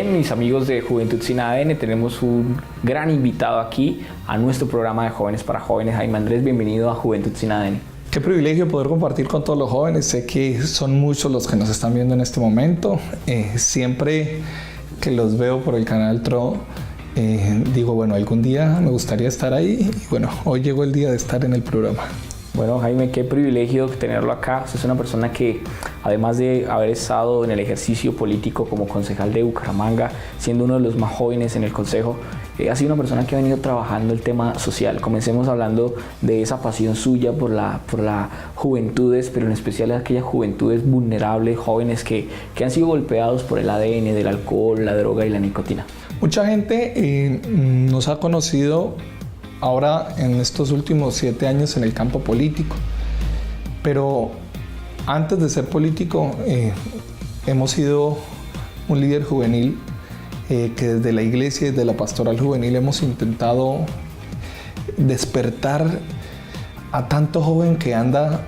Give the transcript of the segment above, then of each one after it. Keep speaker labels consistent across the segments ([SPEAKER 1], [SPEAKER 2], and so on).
[SPEAKER 1] Bien, mis amigos de Juventud Sin ADN, tenemos un gran invitado aquí a nuestro programa de Jóvenes para Jóvenes. Jaime Andrés, bienvenido a Juventud Sin ADN.
[SPEAKER 2] Qué privilegio poder compartir con todos los jóvenes. Sé que son muchos los que nos están viendo en este momento. Siempre que los veo por el canal TRO, digo, bueno, algún día me gustaría estar ahí. Y bueno, hoy llegó el día de estar en el programa.
[SPEAKER 1] Bueno, Jaime, qué privilegio tenerlo acá. Usted es una persona que, además de haber estado en el ejercicio político como concejal de Bucaramanga, siendo uno de los más jóvenes en el consejo, ha sido una persona que ha venido trabajando el tema social. Comencemos hablando de esa pasión suya por las juventudes, pero en especial aquellas juventudes vulnerables, jóvenes que han sido golpeados por el ADN del alcohol, la droga y la nicotina.
[SPEAKER 2] Mucha gente nos ha conocido ahora en estos últimos 7 años en el campo político, pero antes de ser político hemos sido un líder juvenil que desde la iglesia y desde la pastoral juvenil hemos intentado despertar a tanto joven que anda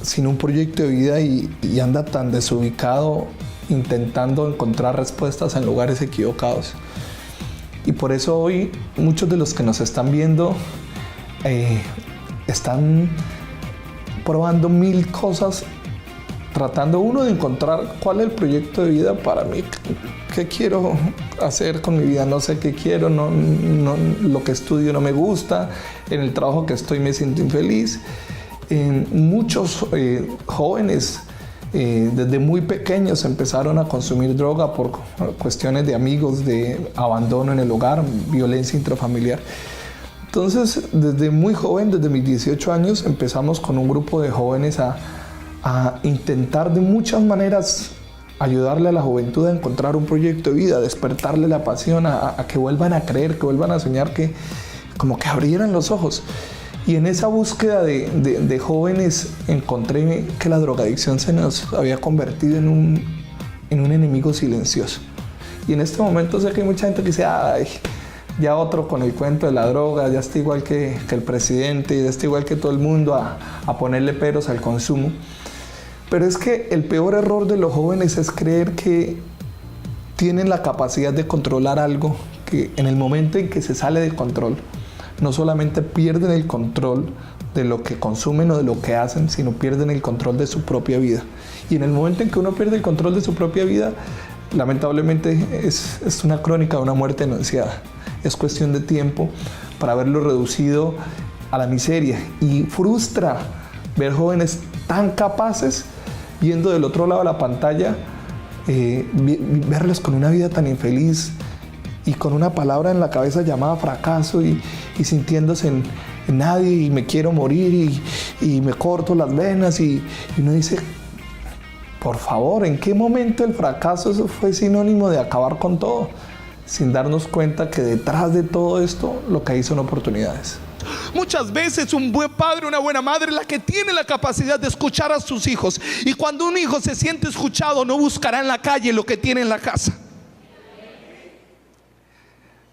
[SPEAKER 2] sin un proyecto de vida y anda tan desubicado intentando encontrar respuestas en lugares equivocados. Y por eso hoy muchos de los que nos están viendo están probando 1000 cosas, tratando uno de encontrar cuál es el proyecto de vida para mí, qué quiero hacer con mi vida, no sé qué quiero, lo que estudio no me gusta, en el trabajo que estoy me siento infeliz. Muchos jóvenes desde muy pequeños empezaron a consumir droga por cuestiones de amigos, de abandono en el hogar, violencia intrafamiliar. Entonces, desde muy joven, desde mis 18 años, empezamos con un grupo de jóvenes a intentar de muchas maneras ayudarle a la juventud a encontrar un proyecto de vida, a despertarle la pasión, a que vuelvan a creer, que vuelvan a soñar, que como que abrieran los ojos. Y en esa búsqueda de jóvenes encontré que la drogadicción se nos había convertido en un enemigo silencioso. Y en este momento sé que hay mucha gente que dice, ay, ya otro con el cuento de la droga, ya está igual que el presidente, ya está igual que todo el mundo a ponerle peros al consumo. Pero es que el peor error de los jóvenes es creer que tienen la capacidad de controlar algo que en el momento en que se sale de control, no solamente pierden el control de lo que consumen o de lo que hacen, sino pierden el control de su propia vida. Y en el momento en que uno pierde el control de su propia vida, lamentablemente es una crónica de una muerte anunciada. Es cuestión de tiempo para verlo reducido a la miseria. Y frustra ver jóvenes tan capaces viendo del otro lado de la pantalla, verlos con una vida tan infeliz, y con una palabra en la cabeza llamada fracaso y sintiéndose en nadie y me quiero morir y me corto las venas y uno dice, por favor, ¿en qué momento el fracaso eso fue sinónimo de acabar con todo? Sin darnos cuenta que detrás de todo esto lo que hay son oportunidades.
[SPEAKER 3] Muchas veces un buen padre, una buena madre es la que tiene la capacidad de escuchar a sus hijos, y cuando un hijo se siente escuchado no buscará en la calle lo que tiene en la casa.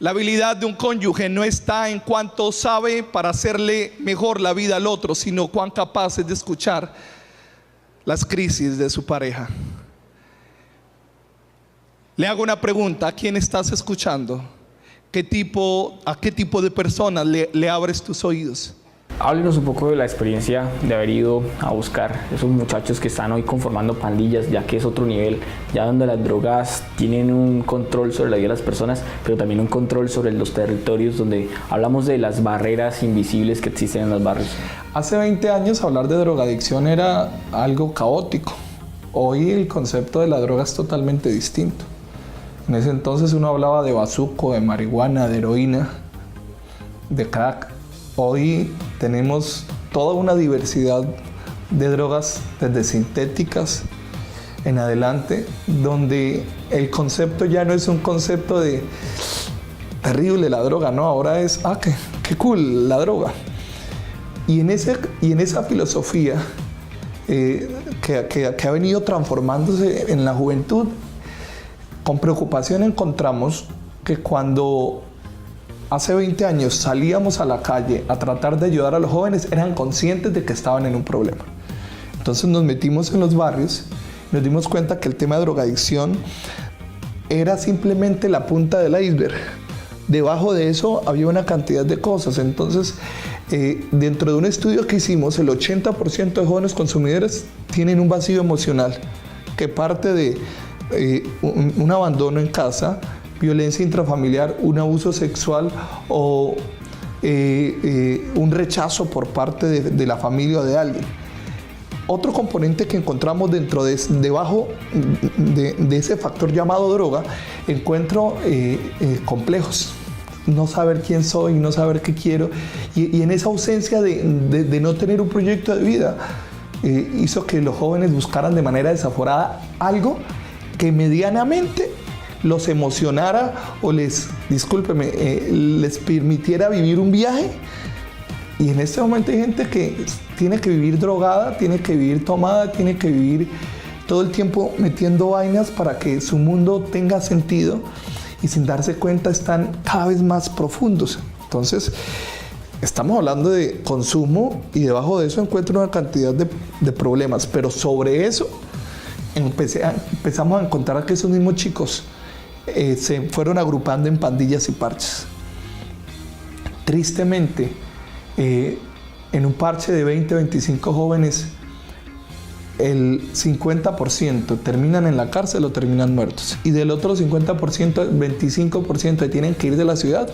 [SPEAKER 3] La habilidad de un cónyuge no está en cuánto sabe para hacerle mejor la vida al otro, sino cuán capaz es de escuchar las crisis de su pareja. Le hago una pregunta: ¿a quién estás escuchando? ¿A qué tipo de personas le abres tus oídos?
[SPEAKER 1] Háblenos un poco de la experiencia de haber ido a buscar esos muchachos que están hoy conformando pandillas, ya que es otro nivel, ya donde las drogas tienen un control sobre la vida de las personas, pero también un control sobre los territorios, donde hablamos de las barreras invisibles que existen en los barrios.
[SPEAKER 2] Hace 20 años hablar de drogadicción era algo caótico. Hoy el concepto de la droga es totalmente distinto. En ese entonces uno hablaba de bazuco, de marihuana, de heroína, de crack. Hoy tenemos toda una diversidad de drogas, desde sintéticas en adelante, donde el concepto ya no es un concepto de terrible la droga, ¿no? Ahora es, qué cool la droga. Y en esa filosofía que ha venido transformándose en la juventud, con preocupación encontramos que cuando hace 20 años salíamos a la calle a tratar de ayudar a los jóvenes, eran conscientes de que estaban en un problema. Entonces nos metimos en los barrios, nos dimos cuenta que el tema de drogadicción era simplemente la punta del iceberg. Debajo de eso había una cantidad de cosas. Entonces, dentro de un estudio que hicimos, el 80% de jóvenes consumidores tienen un vacío emocional que parte de un abandono en casa, violencia intrafamiliar, un abuso sexual o un rechazo por parte de la familia o de alguien. Otro componente que encontramos debajo de ese factor llamado droga, encuentro complejos. No saber quién soy, no saber qué quiero. Y en esa ausencia de no tener un proyecto de vida, hizo que los jóvenes buscaran de manera desaforada algo que medianamente los emocionara o les permitiera vivir un viaje. Y en este momento hay gente que tiene que vivir drogada, tiene que vivir tomada, tiene que vivir todo el tiempo metiendo vainas para que su mundo tenga sentido, y sin darse cuenta están cada vez más profundos. Entonces, estamos hablando de consumo y debajo de eso encuentro una cantidad de problemas, pero sobre eso empezamos a encontrar que esos mismos chicos se fueron agrupando en pandillas y parches. Tristemente, en un parche de 20, 25 jóvenes, el 50% terminan en la cárcel o terminan muertos. Y del otro 50%, 25% tienen que ir de la ciudad.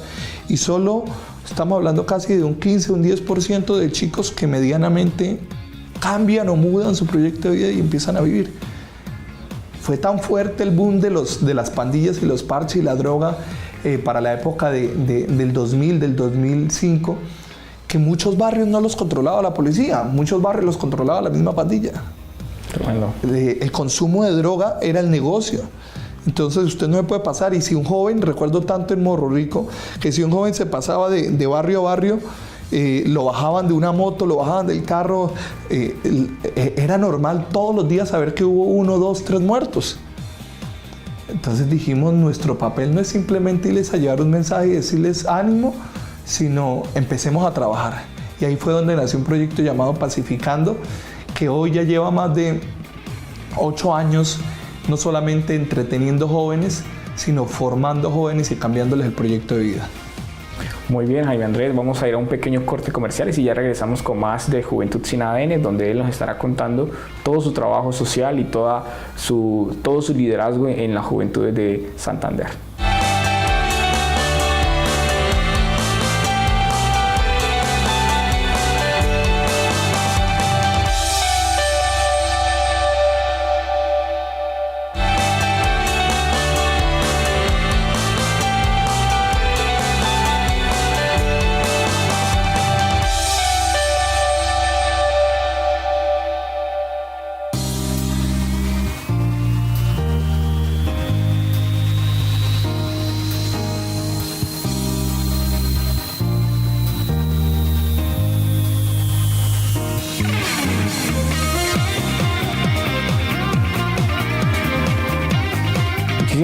[SPEAKER 2] Y solo estamos hablando casi de un 15, un 10% de chicos que medianamente cambian o mudan su proyecto de vida y empiezan a vivir. Fue tan fuerte el boom de las pandillas y los parches y la droga para la época del 2000, del 2005, que muchos barrios no los controlaba la policía, muchos barrios los controlaba la misma pandilla.
[SPEAKER 1] Tremendo.
[SPEAKER 2] El consumo de droga era el negocio. Entonces usted no me puede pasar. Y si un joven, recuerdo tanto en Morro Rico, que si un joven se pasaba de barrio a barrio, lo bajaban de una moto, lo bajaban del carro, era normal todos los días saber que hubo 1, 2, 3 muertos. Entonces dijimos, nuestro papel no es simplemente irles a llevar un mensaje y decirles ánimo, sino empecemos a trabajar. Y ahí fue donde nació un proyecto llamado Pacificando, que hoy ya lleva más de 8 años, no solamente entreteniendo jóvenes, sino formando jóvenes y cambiándoles el proyecto de vida.
[SPEAKER 1] Muy bien, Jaime Andrés, vamos a ir a un pequeño corte comercial y ya regresamos con más de Juventud Sin ADN, donde él nos estará contando todo su trabajo social y todo su liderazgo en la juventud de Santander.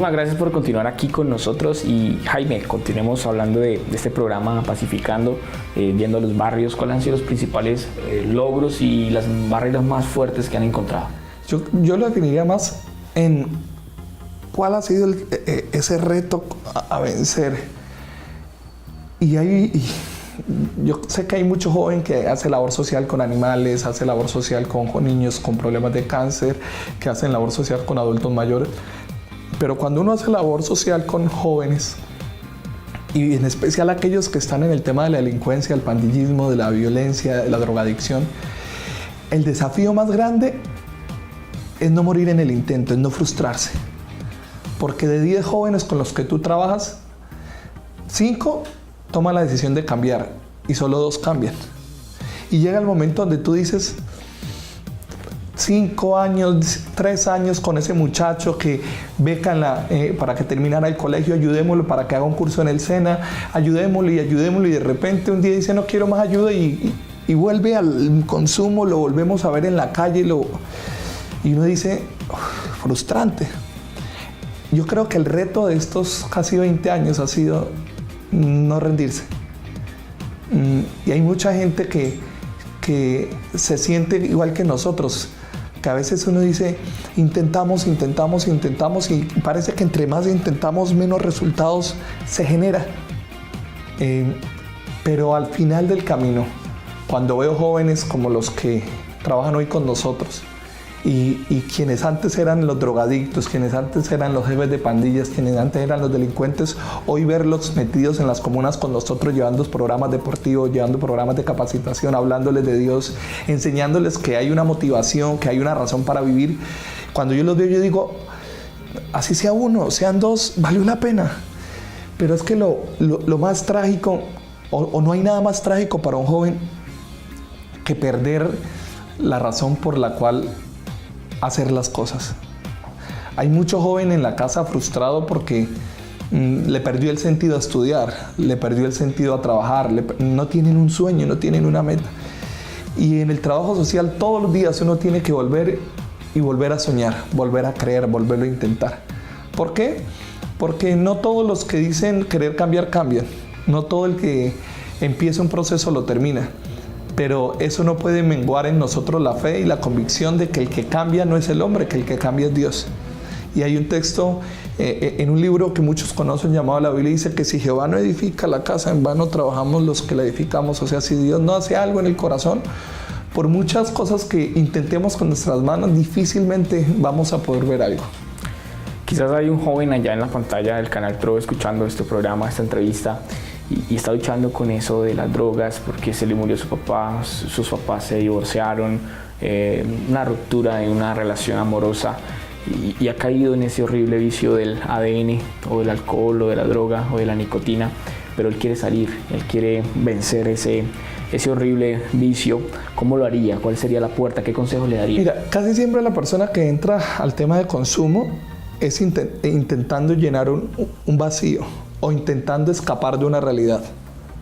[SPEAKER 1] Muchísimas gracias por continuar aquí con nosotros y Jaime, continuemos hablando de este programa Pacificando, viendo los barrios. ¿Cuáles han sido los principales logros y las barreras más fuertes que han encontrado?
[SPEAKER 2] Yo lo definiría más en cuál ha sido ese reto a vencer. Yo sé que hay mucho joven que hace labor social con animales, hace labor social con niños con problemas de cáncer, que hacen labor social con adultos mayores. Pero cuando uno hace labor social con jóvenes, y en especial aquellos que están en el tema de la delincuencia, el pandillismo, de la violencia, de la drogadicción, el desafío más grande es no morir en el intento, es no frustrarse. Porque de 10 jóvenes con los que tú trabajas, 5 toman la decisión de cambiar y solo 2 cambian. Y llega el momento donde tú dices, 5 años, 3 años con ese muchacho que beca para que terminara el colegio, ayudémoslo para que haga un curso en el SENA, ayudémoslo y de repente un día dice no quiero más ayuda y vuelve al consumo, lo volvemos a ver en la calle y uno dice, frustrante. Yo creo que el reto de estos casi 20 años ha sido no rendirse. Y hay mucha gente que se siente igual que nosotros, que a veces uno dice, intentamos y parece que entre más intentamos, menos resultados se genera. Pero al final del camino, cuando veo jóvenes como los que trabajan hoy con nosotros, y quienes antes eran los drogadictos, quienes antes eran los jefes de pandillas, quienes antes eran los delincuentes, hoy verlos metidos en las comunas con nosotros, llevando programas deportivos, llevando programas de capacitación, hablándoles de Dios, enseñándoles que hay una motivación, que hay una razón para vivir. Cuando yo los veo, yo digo, así sea uno, sean dos, valió la pena. Pero es que lo más trágico, o no hay nada más trágico para un joven que perder la razón por la cual hacer las cosas. Hay mucho joven en la casa frustrado porque le perdió el sentido a estudiar, le perdió el sentido a trabajar, no tienen un sueño, no tienen una meta. Y en el trabajo social todos los días uno tiene que volver a soñar, volver a creer, volverlo a intentar. ¿Por qué? Porque no todos los que dicen querer cambiar cambian, no todo el que empieza un proceso lo termina. Pero eso no puede menguar en nosotros la fe y la convicción de que el que cambia no es el hombre, que el que cambia es Dios. Y hay un texto en un libro que muchos conocen llamado la Biblia, dice que si Jehová no edifica la casa, en vano trabajamos los que la edificamos. O sea, si Dios no hace algo en el corazón, por muchas cosas que intentemos con nuestras manos, difícilmente vamos a poder ver algo.
[SPEAKER 1] Quizás hay un joven allá en la pantalla del Canal Tro escuchando este programa, esta entrevista, y está luchando con eso de las drogas porque se le murió su papá, sus papás se divorciaron, una ruptura de una relación amorosa, y ha caído en ese horrible vicio del ADN o del alcohol o de la droga o de la nicotina, pero él quiere salir, él quiere vencer ese horrible vicio. ¿Cómo lo haría? ¿Cuál sería la puerta? ¿Qué consejo le daría?
[SPEAKER 2] Mira, casi siempre la persona que entra al tema de consumo es intentando llenar un vacío o intentando escapar de una realidad,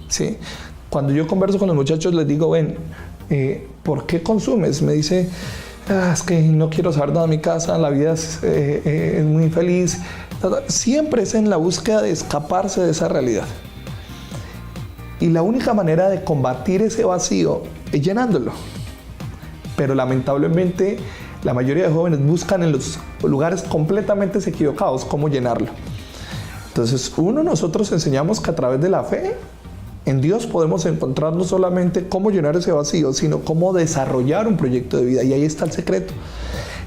[SPEAKER 2] ¿sí? Cuando yo converso con los muchachos les digo, ven, ¿por qué consumes? Me dice, es que no quiero saber nada de mi casa, la vida es muy infeliz. Siempre es en la búsqueda de escaparse de esa realidad. Y la única manera de combatir ese vacío es llenándolo. Pero lamentablemente la mayoría de jóvenes buscan en los lugares completamente equivocados cómo llenarlo. Entonces, nosotros enseñamos que a través de la fe en Dios podemos encontrar no solamente cómo llenar ese vacío, sino cómo desarrollar un proyecto de vida. Y ahí está el secreto.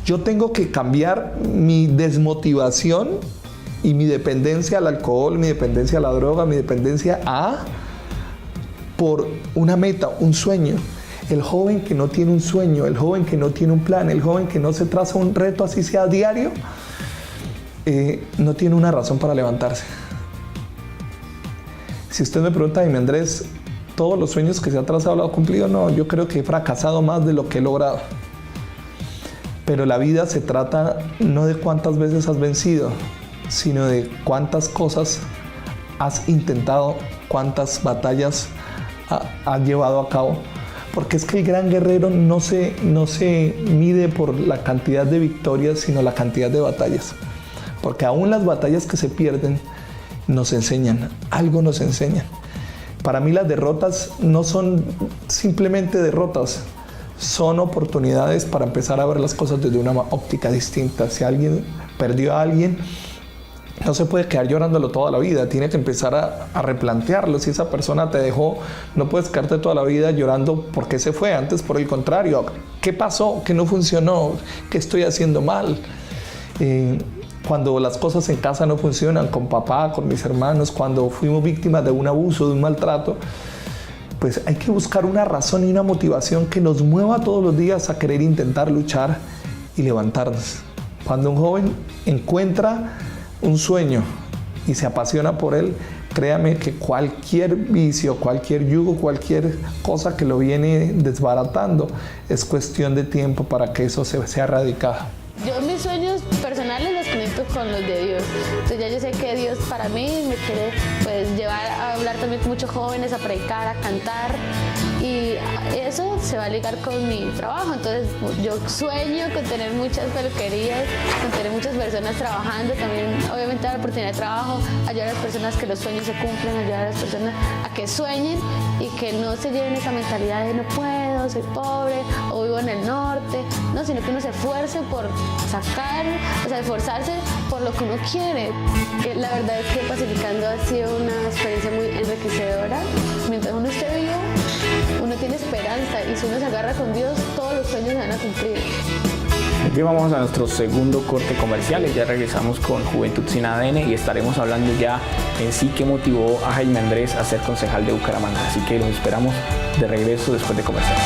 [SPEAKER 2] Yo tengo que cambiar mi desmotivación y mi dependencia al alcohol, mi dependencia a la droga, mi dependencia por una meta, un sueño. El joven que no tiene un sueño, el joven que no tiene un plan, el joven que no se traza un reto así sea diario, no tiene una razón para levantarse. Si usted me pregunta, dime Andrés, ¿todos los sueños que se ha trazado los ha cumplido? No, yo creo que he fracasado más de lo que he logrado. Pero la vida se trata no de cuántas veces has vencido, sino de cuántas cosas has intentado, cuántas batallas has llevado a cabo. Porque es que el gran guerrero no se mide por la cantidad de victorias, sino la cantidad de batallas. Porque aún las batallas que se pierden nos enseñan, algo nos enseñan. Para mí las derrotas no son simplemente derrotas, son oportunidades para empezar a ver las cosas desde una óptica distinta. Si alguien perdió a alguien, no se puede quedar llorándolo toda la vida, tiene que empezar a replantearlo. Si esa persona te dejó, no puedes quedarte toda la vida llorando por qué se fue. Antes, por el contrario, ¿qué pasó? ¿Qué no funcionó? ¿Qué estoy haciendo mal? Cuando las cosas en casa no funcionan, con papá, con mis hermanos, cuando fuimos víctimas de un abuso, de un maltrato, pues hay que buscar una razón y una motivación que nos mueva todos los días a querer intentar luchar y levantarnos. Cuando un joven encuentra un sueño y se apasiona por él, créame que cualquier vicio, cualquier yugo, cualquier cosa que lo viene desbaratando, es cuestión de tiempo para que eso sea erradicado.
[SPEAKER 4] Yo mis sueños personales los conecto con los de Dios. Entonces ya yo sé que Dios para mí me quiere pues llevar a hablar también con muchos jóvenes, a predicar, a cantar, y eso se va a ligar con mi trabajo. Entonces yo sueño con tener muchas peluquerías, con tener muchas personas trabajando, también obviamente dar la oportunidad de trabajo, ayudar a las personas que los sueños se cumplan, ayudar a las personas a que sueñen y que no se lleven esa mentalidad de no puedo, soy pobre o vivo en el norte, no, sino que uno se esfuerce por sacar, o sea, esforzarse por lo que uno quiere. La verdad es que Pacificando ha sido una experiencia muy enriquecedora. Mientras uno esté vivo, uno tiene esperanza y si uno se agarra con Dios, todos los sueños se van a cumplir.
[SPEAKER 1] Aquí vamos a nuestro segundo corte comercial y ya regresamos con Juventud Sin ADN y estaremos hablando ya en sí qué motivó a Jaime Andrés a ser concejal de Bucaramanga. Así que los esperamos de regreso después de comercial.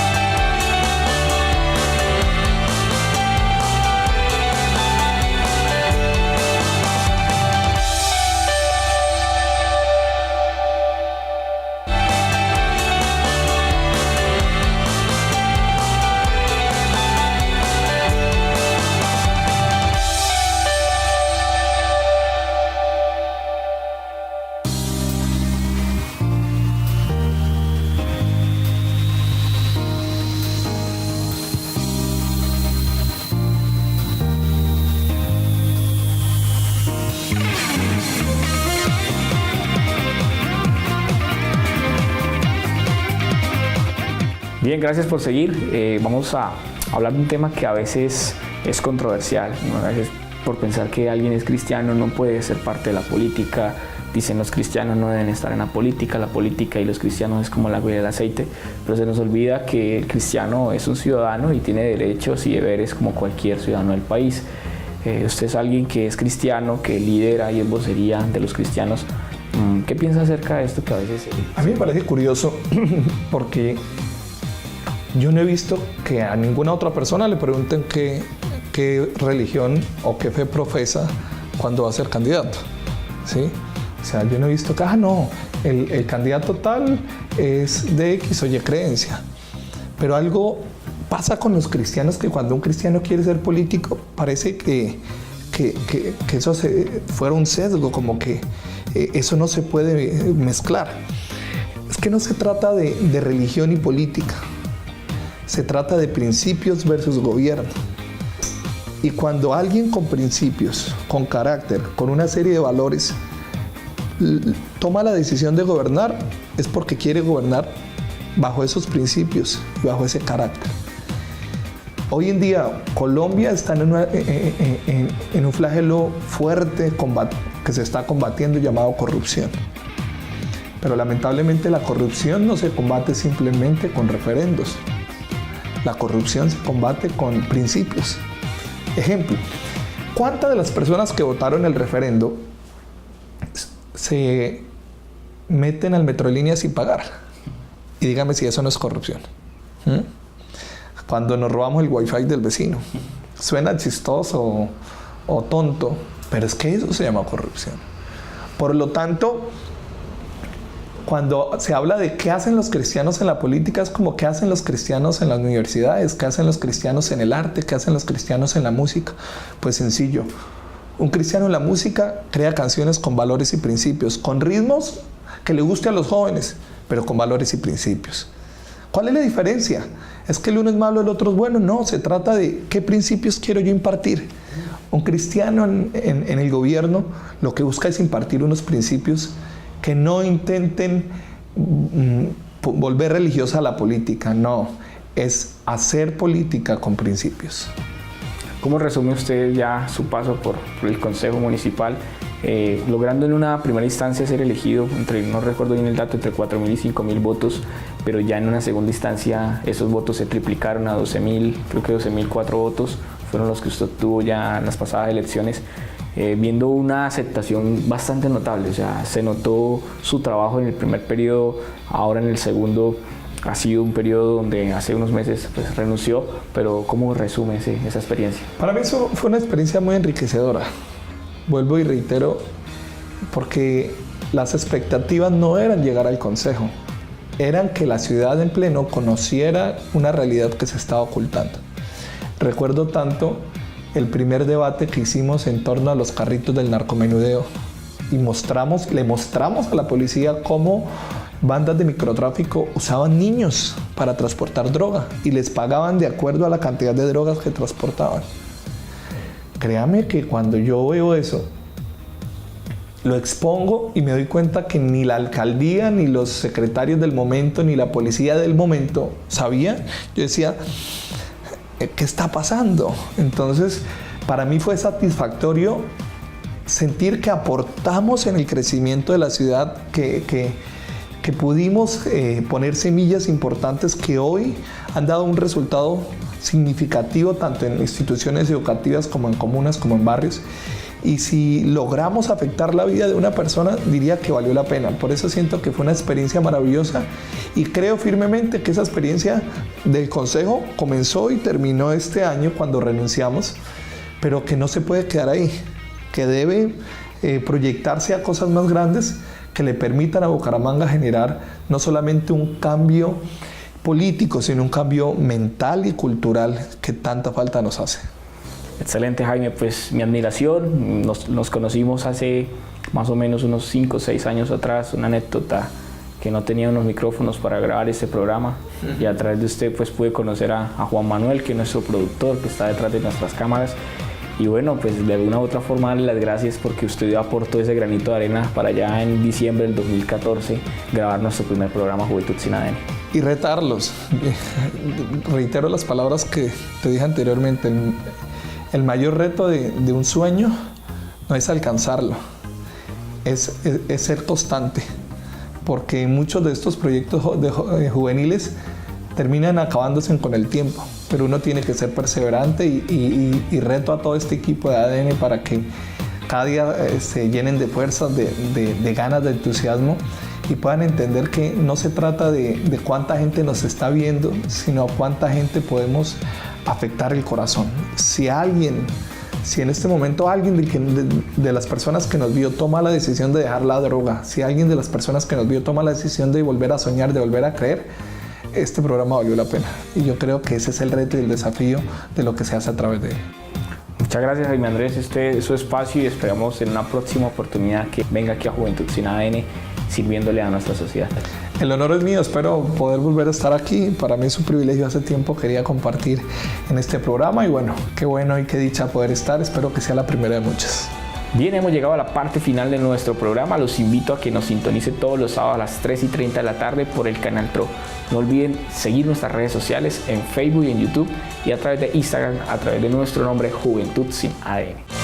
[SPEAKER 1] Bien, gracias por seguir. Vamos a hablar de un tema que a veces es controversial, ¿no? A veces por pensar que alguien es cristiano no puede ser parte de la política. Dicen los cristianos no deben estar en la política y los cristianos es como el agua y el aceite, pero se nos olvida que el cristiano es un ciudadano y tiene derechos y deberes como cualquier ciudadano del país. Usted es alguien que es cristiano, que lidera y es vocería de los cristianos. ¿Qué piensa acerca de esto que a veces...
[SPEAKER 2] A mí me parece curioso porque yo no he visto que a ninguna otra persona le pregunten qué religión o qué fe profesa cuando va a ser candidato, ¿sí? O sea, yo no he visto que, no, el candidato tal es de X o Y creencia. Pero algo pasa con los cristianos que cuando un cristiano quiere ser político parece que eso fuera un sesgo, como que eso no se puede mezclar. Es que no se trata de religión y política. Se trata de principios versus gobierno. Y cuando alguien con principios, con carácter, con una serie de valores, toma la decisión de gobernar, es porque quiere gobernar bajo esos principios y bajo ese carácter. Hoy en día, Colombia está en un flagelo fuerte que se está combatiendo llamado corrupción. Pero lamentablemente la corrupción no se combate simplemente con referendos. La corrupción se combate con principios. Ejemplo, ¿cuántas de las personas que votaron el referendo se meten al Metrolínea sin pagar? Y dígame si eso no es corrupción. Cuando nos robamos el wifi del vecino. Suena chistoso o tonto, pero es que eso se llama corrupción. Por lo tanto, cuando se habla de qué hacen los cristianos en la política, es como qué hacen los cristianos en las universidades, qué hacen los cristianos en el arte, qué hacen los cristianos en la música. Pues sencillo, un cristiano en la música crea canciones con valores y principios, con ritmos que le guste a los jóvenes, pero con valores y principios. ¿Cuál es la diferencia? ¿Es que el uno es malo, el otro es bueno? No, se trata de qué principios quiero yo impartir. Un cristiano en el gobierno lo que busca es impartir unos principios que no intenten volver religiosa a la política, no, es hacer política con principios.
[SPEAKER 1] ¿Cómo resume usted ya su paso por el Consejo Municipal, logrando en una primera instancia ser elegido no recuerdo bien el dato, entre 4.000 y 5.000 votos, pero ya en una segunda instancia esos votos se triplicaron a 12.000, creo que 12.004 votos fueron los que usted obtuvo ya en las pasadas elecciones? Viendo una aceptación bastante notable, o sea, se notó su trabajo en el primer periodo, ahora en el segundo ha sido un periodo donde hace unos meses pues, renunció, pero ¿cómo resume esa experiencia?
[SPEAKER 2] Para mí eso fue una experiencia muy enriquecedora, vuelvo y reitero, porque las expectativas no eran llegar al Consejo, eran que la ciudad en pleno conociera una realidad que se estaba ocultando. Recuerdo tanto el primer debate que hicimos en torno a los carritos del narcomenudeo y le mostramos a la policía cómo bandas de microtráfico usaban niños para transportar droga y les pagaban de acuerdo a la cantidad de drogas que transportaban. créame que cuando yo veo eso, lo expongo y me doy cuenta que ni la alcaldía, ni los secretarios del momento, ni la policía del momento sabían. Yo decía, ¿qué está pasando? Entonces, para mí fue satisfactorio sentir que aportamos en el crecimiento de la ciudad, que pudimos poner semillas importantes que hoy han dado un resultado significativo tanto en instituciones educativas como en comunas, como en barrios. Y si logramos afectar la vida de una persona, diría que valió la pena. Por eso siento que fue una experiencia maravillosa y creo firmemente que esa experiencia del consejo comenzó y terminó este año cuando renunciamos, pero que no se puede quedar ahí, que debe proyectarse a cosas más grandes que le permitan a Bucaramanga generar no solamente un cambio político, sino un cambio mental y cultural que tanta falta nos hace.
[SPEAKER 1] Excelente, Jaime, pues mi admiración. Nos conocimos hace más o menos unos 5 o 6 años atrás, una anécdota que no tenía unos micrófonos para grabar este programa y a través de usted pues pude conocer a Juan Manuel, que es nuestro productor, que está detrás de nuestras cámaras. Y bueno, pues de alguna u otra forma darle las gracias porque usted aportó ese granito de arena para ya en diciembre del 2014 grabar nuestro primer programa Juventud sin ADN.
[SPEAKER 2] Y retarlos. Reitero las palabras que te dije anteriormente. El mayor reto de un sueño no es alcanzarlo, es ser constante, porque muchos de estos proyectos juveniles terminan acabándose con el tiempo, pero uno tiene que ser perseverante y reto a todo este equipo de ADN para que cada día se llenen de fuerzas, de ganas, de entusiasmo y puedan entender que no se trata de cuánta gente nos está viendo, sino a cuánta gente podemos afectar el corazón. Si en este momento alguien de las personas que nos vio toma la decisión de dejar la droga, si alguien de las personas que nos vio toma la decisión de volver a soñar, de volver a creer, este programa valió la pena. Y yo creo que ese es el reto y el desafío de lo que se hace a través de él.
[SPEAKER 1] Muchas gracias, Jaime Andrés. Este es su espacio y esperamos en una próxima oportunidad que venga aquí a Juventud sin ADN sirviéndole a nuestra sociedad.
[SPEAKER 2] El honor es mío, espero poder volver a estar aquí. Para mí es un privilegio, hace tiempo quería compartir en este programa y bueno y qué dicha poder estar, espero que sea la primera de muchas.
[SPEAKER 1] Bien, hemos llegado a la parte final de nuestro programa. Los invito a que nos sintonice todos los sábados a las 3:30 de la tarde por el canal TRO. No olviden seguir nuestras redes sociales en Facebook y en YouTube y a través de Instagram a través de nuestro nombre Juventud sin ADN.